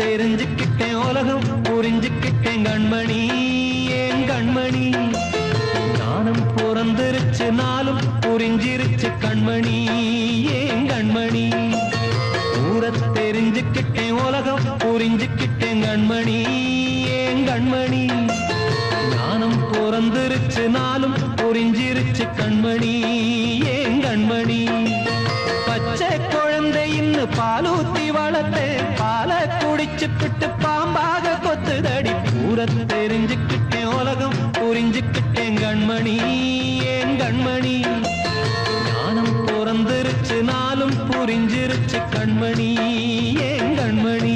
தெரிஞ்சுக்கிட்டேன் உலகம் புரிஞ்சுக்கிட்டேன் கண்மணி ஏன் கண்மணி ஞானம் பிறந்திருச்சு நாளும் புரிஞ்சிருச்சு கண்மணி ஏன் கண்மணி ஊர தெரிஞ்சுக்கிட்டேன் உலகம் புரிஞ்சுக்கிட்டேன் கண்மணி ஏன் கண்மணி ஞானம் பிறந்திருச்சு நாளும் புரிஞ்சிருச்சு கண்மணி ஏன் கண்மணி பச்சை குழந்தை இன்னும் பாலூத்தி வளர்த்தேன் பாலை குடிச்சுக்கிட்டு பாம்பாக கொத்துதடி ஊர தெரிஞ்சுக்கிட்டேன் உலகம் புரிஞ்சுக்கிட்டேன் கண்மணி ஏன் கண்மணி ஞானம் பிறந்திருச்சு நாளும் புரிஞ்சிருச்சு கண்மணி ஏன் கண்மணி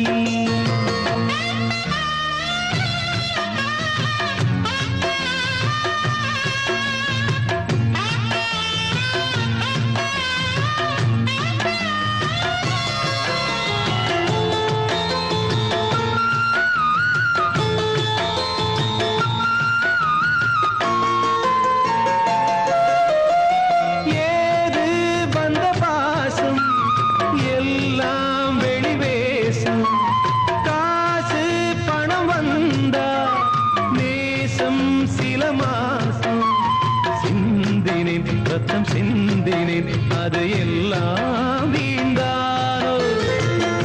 ரத்தம் சிந்தினேன் அது எல்லாம் வீண்டானோ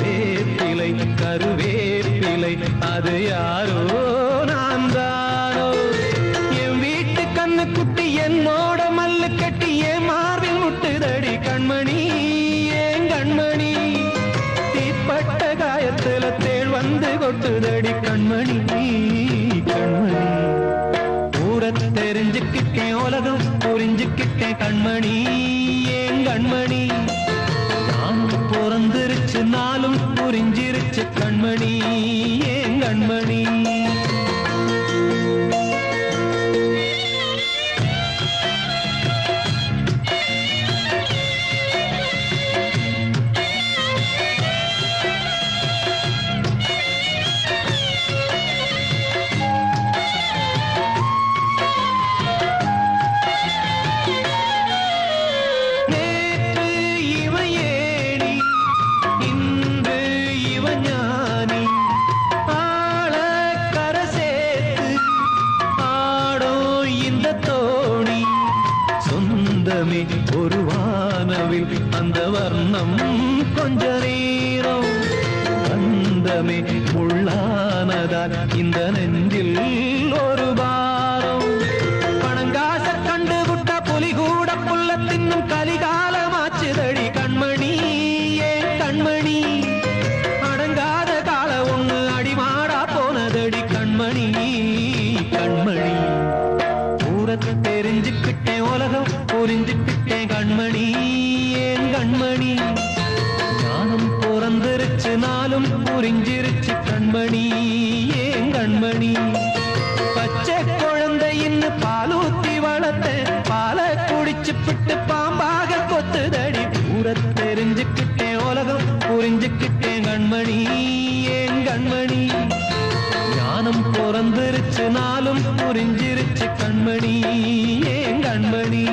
வேப்பிலை கருவேப்பிலை அது யாரோ நான் தானோ என் வீட்டு கண்ணு குட்டி என்னோட மல்லு கட்டி என் மார்பில் முட்டுதடி கண்மணி ஏன் கண்மணி தீப்பட்ட காயத்துல தேள் வந்து கொட்டுதடி கண்மணி கண்மணி தெரிஞ்சுக்கிட்டேன் உலகம் புரிஞ்சுக்கிட்டேன் கண்மணி ஏன் கண்மணி நான் பிறந்திருச்சு நாளும் புரிஞ்சிருச்சு கண்மணி ஏன் கண்மணி ஒரு வானவில் அந்த வர்ணம் கொஞ்ச நேரம் அந்தமே உள்ளானதால் இந்த நெஞ்சில் ஒரு பாரம் பணங்காச கண்டு விட்ட புலி கூட புல்ல தின்னும் கலிகாலமாச்சுதடி கண்மணி ஏன் கண்மணி அடங்காத கால ஒண்ணு அடிமாடா போனதடி கண்மணி கண்மணி ஊரத்தை தெரிஞ்சுக்கிட்டேன் உலகம் புரிஞ்சுக்கிட்டேன் கண்மணி ஏன் கண்மணி ஞானம் பிறந்திருச்சு நாளும் புரிஞ்சிருச்சு கண்மணி ஏன் கண்மணி பச்சை குழந்தை இன்னும் பாலூத்தி வளர்த்த பாலை குடிச்சுப்பிட்டு பாம்பாக கொத்துதடி ஊர தெரிஞ்சுக்கிட்டேன் உலகம் புரிஞ்சுக்கிட்டேன் கண்மணி ஏன் கண்மணி ஞானம் பிறந்திருச்சு நாளும் புரிஞ்சிருச்சு கண்மணி ஏன் கண்மணி